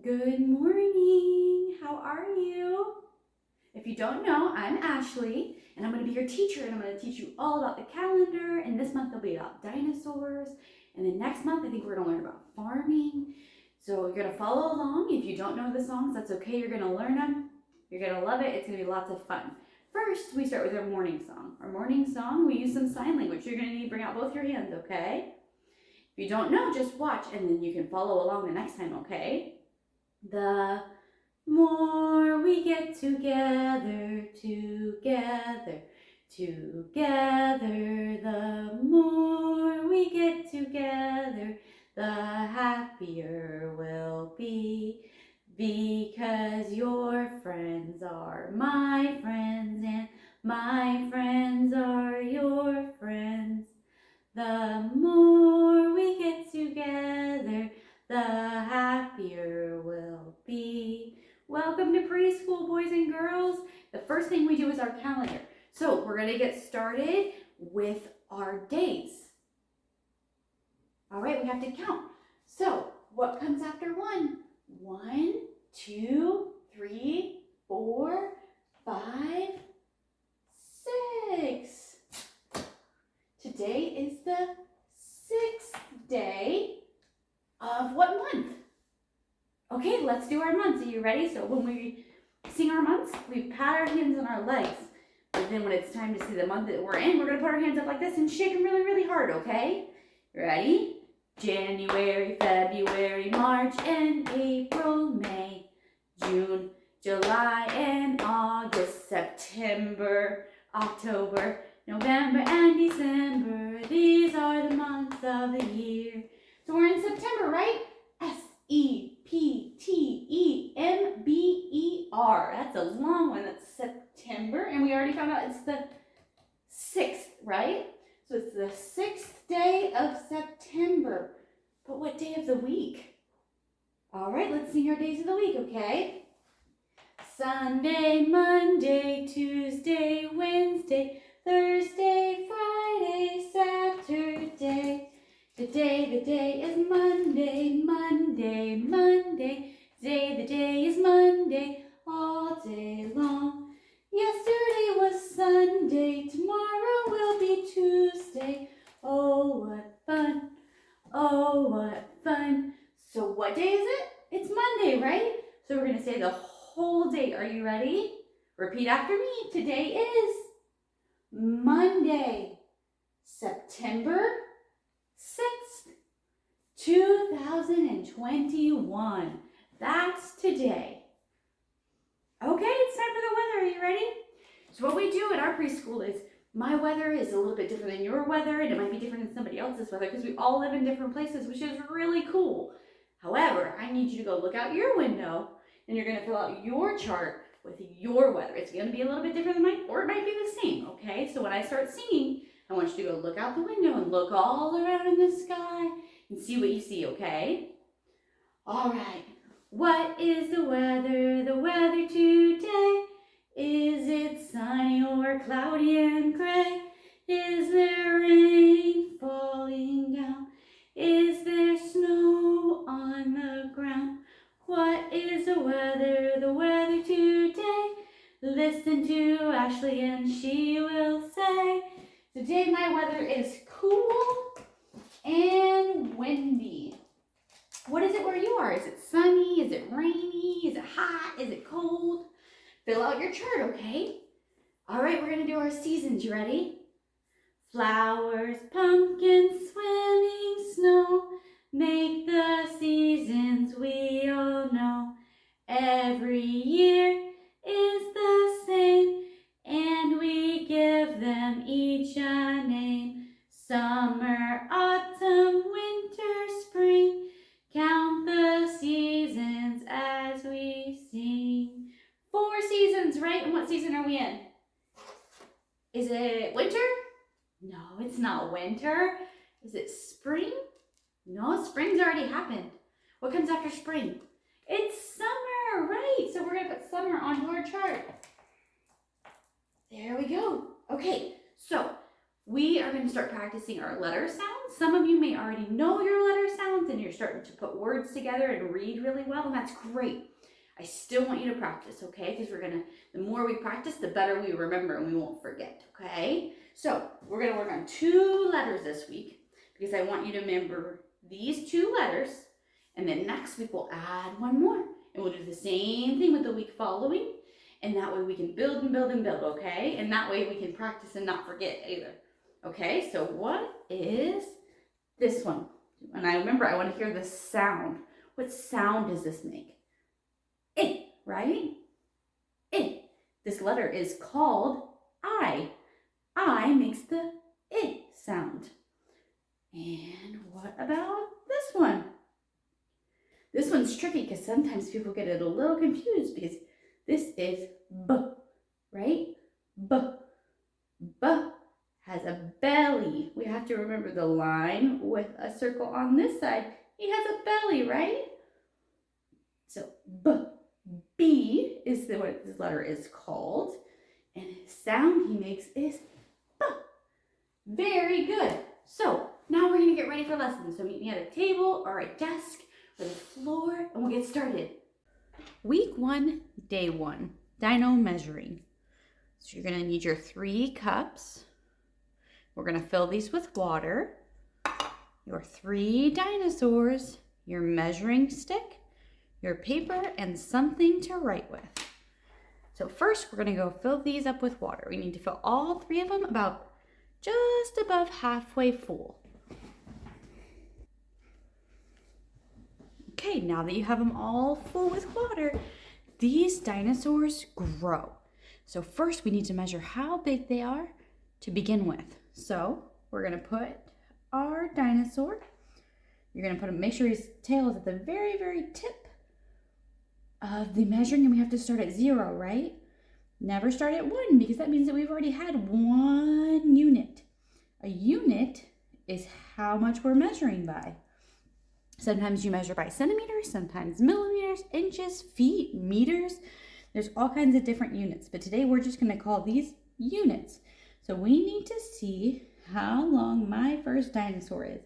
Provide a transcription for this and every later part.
Good morning. How are you? If you don't know, I'm Ashley, and I'm going to be your teacher, and I'm going to teach you all about the calendar. And this month it'll be about dinosaurs, and then next month I think we're going to learn about farming. So you're going to follow along. If you don't know the songs, that's okay. You're going to learn them. You're going to love it. It's going to be lots of fun. First, we start with our morning song. Our morning song, we use some sign language. You're going to need to bring out both your hands, okay? If you don't know, just watch, and then you can follow along the next time, okay? The more we get together, the more we get together, the happier we'll be. Because your friends are my friends, and my friends are your friends. The more we get together, the happier we'll be. Welcome to preschool, boys and girls. The first thing we do is our calendar. So we're going to get started with our days. All right, we have to count. So what comes after 1? 1, 2, 3, 4, 5, 6. Today is the 6th day of what month? Okay, let's do our months. Are you ready? So when we sing our months, we pat our hands on our legs. But then when it's time to see the month that we're in, we're going to put our hands up like this and shake them really, really hard, okay? Ready? January, February, March, and April, May, June, July, and August, September, October, November, and December. These are the months of the year. So we're in September, right? September. That's a long one. That's September. And we already found out it's the 6th, right? So it's the 6th day of September. But what day of the week? All right, let's sing our days of the week, okay? Sunday, Monday, Tuesday, Wednesday, Thursday, Friday, Saturday. The day is Monday, Monday, Monday. The day is Monday, all day long. Yesterday was Sunday, tomorrow will be Tuesday. Oh, what fun, oh, what fun. So what day is it? It's Monday, right? So we're going to say the whole day. Are you ready? Repeat after me. Today is Monday, September 6th, 2021. That's today. Okay, it's time for the weather. Are you ready? So what we do at our preschool is my weather is a little bit different than your weather, and it might be different than somebody else's weather because we all live in different places, which is really cool. However, I need you to go look out your window, and you're going to fill out your chart with your weather. It's going to be a little bit different than mine, or it might be the same, okay? So when I start singing, I want you to go look out the window and look all around in the sky and see what you see, okay? All right. What is the weather? The weather today? Is it sunny or cloudy and gray? Is there rain falling down? Is there snow on the ground? What is the weather? The weather today? Listen to Ashley and she will say, today my weather is cool and windy. What is it where you are? Is it sunny? Is it rainy? Is it hot? Is it cold? Fill out your chart, okay? All right, we're going to do our seasons. You ready? Flowers, pumpkins, swimming, snow, make the seasons we all know. Every year is the same, and we give them each a name. Summer, autumn, winter, spring, count the seasons as we sing. 4 seasons, right? And what season are we in? Is it winter? No, it's not winter. Is it spring? No, spring's already happened. What comes after spring? It's summer, right? So we're going to put summer onto our chart. There we go. Okay, so we are going to start practicing our letter sounds. Some of you may already know your letter sounds and you're starting to put words together and read really well, and that's great. I still want you to practice, okay? Because the more we practice, the better we remember and we won't forget, okay? So we're going to work on 2 letters this week because I want you to remember these 2 letters, and then next week we'll add 1 more. And we'll do the same thing with the week following, and that way we can build and build and build, okay? And that way we can practice and not forget either. Okay, so what is this one? And I remember I want to hear the sound. What sound does this make? I, right? I. This letter is called I. I makes the I sound. And what about this one? This one's tricky because sometimes people get it a little confused because this is B, right? B. B has a belly. We have to remember the line with a circle on this side. He has a belly, right? So B. B is what this letter is called. And his sound he makes is B. Very good. So now we're going to get ready for lessons. So meet me at a table or a desk or the floor and we'll get started. Week 1, day 1, dino measuring. So you're going to need your 3 cups. We're going to fill these with water, your 3 dinosaurs, your measuring stick, your paper, and something to write with. So first, we're going to go fill these up with water. We need to fill all 3 of them about just above halfway full. Okay, now that you have them all full with water, these dinosaurs grow. So first, we need to measure how big they are to begin with. So we're going to put our dinosaur, you're going to make sure his tail is at the very, very tip of the measuring, and we have to start at 0, right? Never start at 1 because that means that we've already had 1 unit. A unit is how much we're measuring by. Sometimes you measure by centimeters, sometimes millimeters, inches, feet, meters. There's all kinds of different units, but today we're just going to call these units. So we need to see how long my first dinosaur is.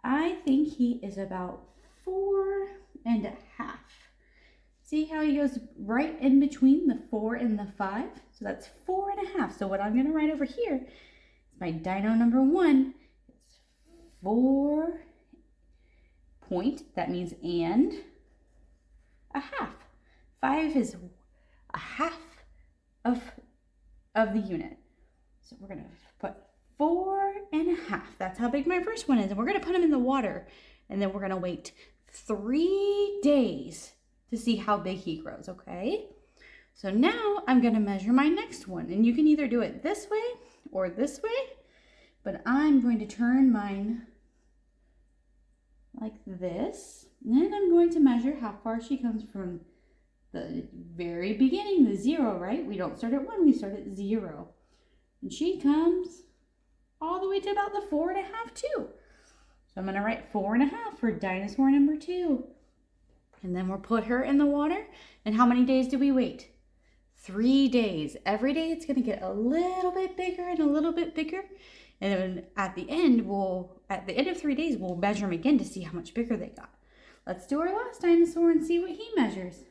I think he is about 4.5. See how he goes right in between the 4 and the 5? So that's 4.5. So what I'm going to write over here is my dino number 1. It's 4 point. That means and a half. 5 is a half of the unit. So we're going to put 4.5. That's how big my first one is. And we're going to put him in the water. And then we're going to wait 3 days to see how big he grows, okay? So now I'm going to measure my next one. And you can either do it this way or this way. But I'm going to turn mine like this. And then I'm going to measure how far she comes from the very beginning, the 0, right? We don't start at 1, we start at 0. And she comes all the way to about the 4.5 too. So I'm going to write 4.5 for dinosaur number 2. And then we'll put her in the water. And how many days do we wait? 3 days. Every day it's going to get a little bit bigger and a little bit bigger. And then at the end of 3 days, we'll measure them again to see how much bigger they got. Let's do our last dinosaur and see what he measures.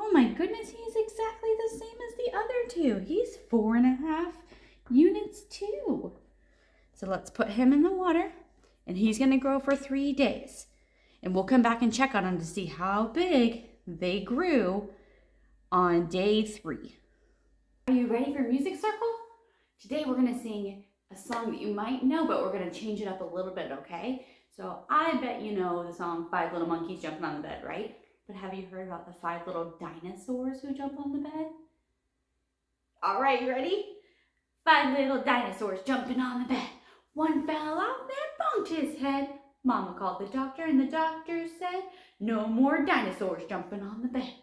Oh my goodness, he's exactly the same as the other 2. He's 4.5 units too. So let's put him in the water and he's going to grow for 3 days. And we'll come back and check on him to see how big they grew on day 3. Are you ready for Music Circle? Today we're going to sing a song that you might know, but we're going to change it up a little bit, okay? So I bet you know the song 5 Little Monkeys Jumping on the Bed, right? But have you heard about the 5 little dinosaurs who jump on the bed? All right, you ready? 5 little dinosaurs jumping on the bed. One fell off and bumped his head. Mama called the doctor and the doctor said, no more dinosaurs jumping on the bed.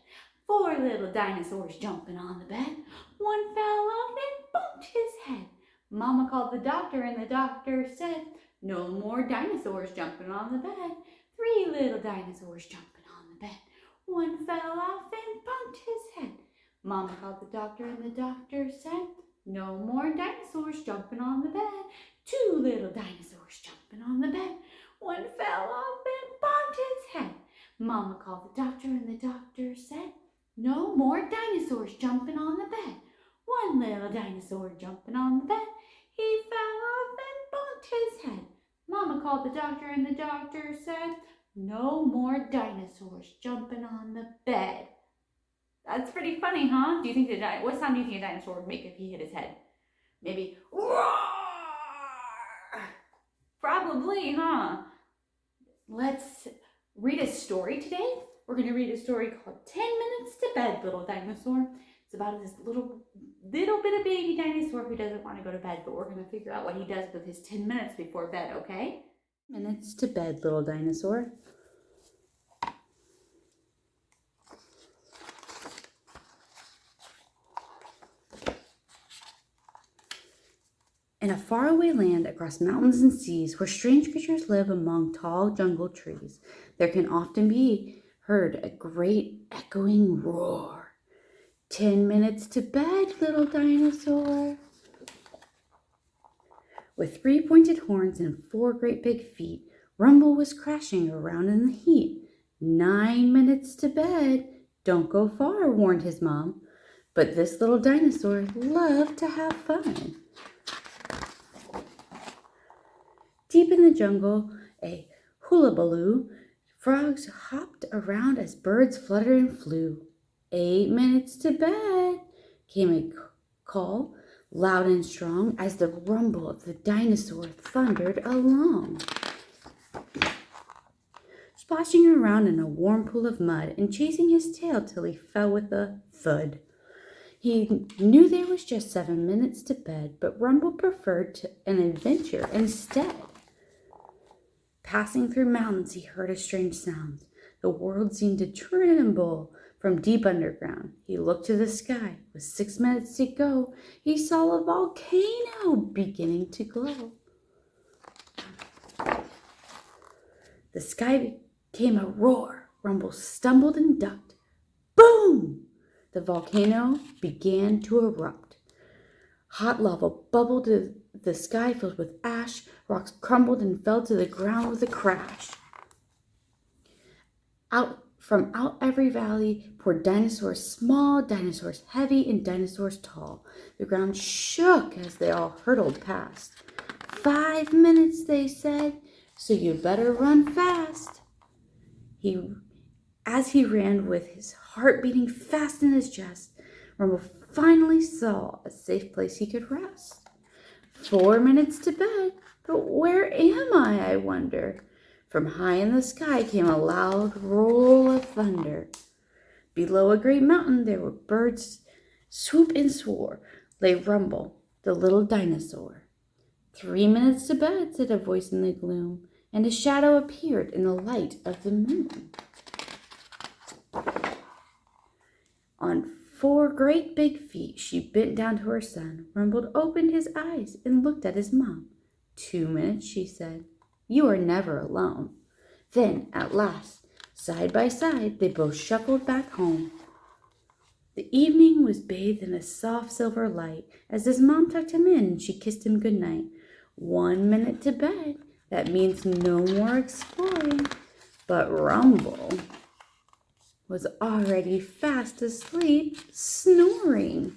4 little dinosaurs jumping on the bed. One fell off and bumped his head. Mama called the doctor and the doctor said, no more dinosaurs jumping on the bed. 3 little dinosaurs jumping on the bed. One fell off and bumped his head. Mama called the doctor and the doctor said, No more dinosaurs jumping on the bed. Two little dinosaurs jumping on the bed. One fell off and bonked his head. Mama called the doctor and the doctor said, no more dinosaurs jumping on the bed. One little dinosaur jumping on the bed. He fell off and bonked his head. Mama called the doctor and the doctor said, no more dinosaurs jumping on the bed. That's pretty funny, huh? Do you think what sound do you think a dinosaur would make if he hit his head? Maybe roar! Probably, huh? Let's read a story today. We're going to read a story called 10 Minutes to Bed, Little Dinosaur. It's about this little bit of baby dinosaur who doesn't want to go to bed, but we're going to figure out what he does with his 10 minutes before bed, okay? Minutes to bed, little dinosaur. In a faraway land across mountains and seas where strange creatures live among tall jungle trees, there can often be heard a great echoing roar. 10 minutes to bed, little dinosaur. With 3 pointed horns and 4 great big feet, Rumble was crashing around in the heat. 9 minutes to bed. Don't go far, warned his mom. But this little dinosaur loved to have fun. Deep in the jungle, a hullabaloo, frogs hopped around as birds fluttered and flew. 8 minutes to bed, came a call, loud and strong, as the rumble of the dinosaur thundered along. Splashing around in a warm pool of mud and chasing his tail till he fell with a thud. He knew there was just 7 minutes to bed, but Rumble preferred an adventure instead. Passing through mountains, he heard a strange sound. The world seemed to tremble from deep underground. He looked to the sky. With 6 minutes to go, he saw a volcano beginning to glow. The sky became a roar. Rumble stumbled and ducked. Boom! The volcano began to erupt. Hot lava bubbled to the sky filled with ash. Rocks crumbled and fell to the ground with a crash. Out every valley poured dinosaurs small, dinosaurs heavy, and dinosaurs tall. The ground shook as they all hurtled past. 5 minutes, they said, so you'd better run fast. As he ran with his heart beating fast in his chest, Rumble finally saw a safe place he could rest. 4 minutes to bed, but where am I wonder? From high in the sky came a loud roll of thunder. Below a great mountain there were birds swoop and soar. Lay Rumble, the little dinosaur. 3 minutes to bed, said a voice in the gloom, and a shadow appeared in the light of the moon. On 4 great big feet, she bent down to her son. Rumble opened his eyes and looked at his mom. 2 minutes, she said. You are never alone. Then, at last, side by side, they both shuffled back home. The evening was bathed in a soft silver light as his mom tucked him in and she kissed him goodnight. 1 minute to bed. That means no more exploring. But Rumble was already fast asleep, snoring.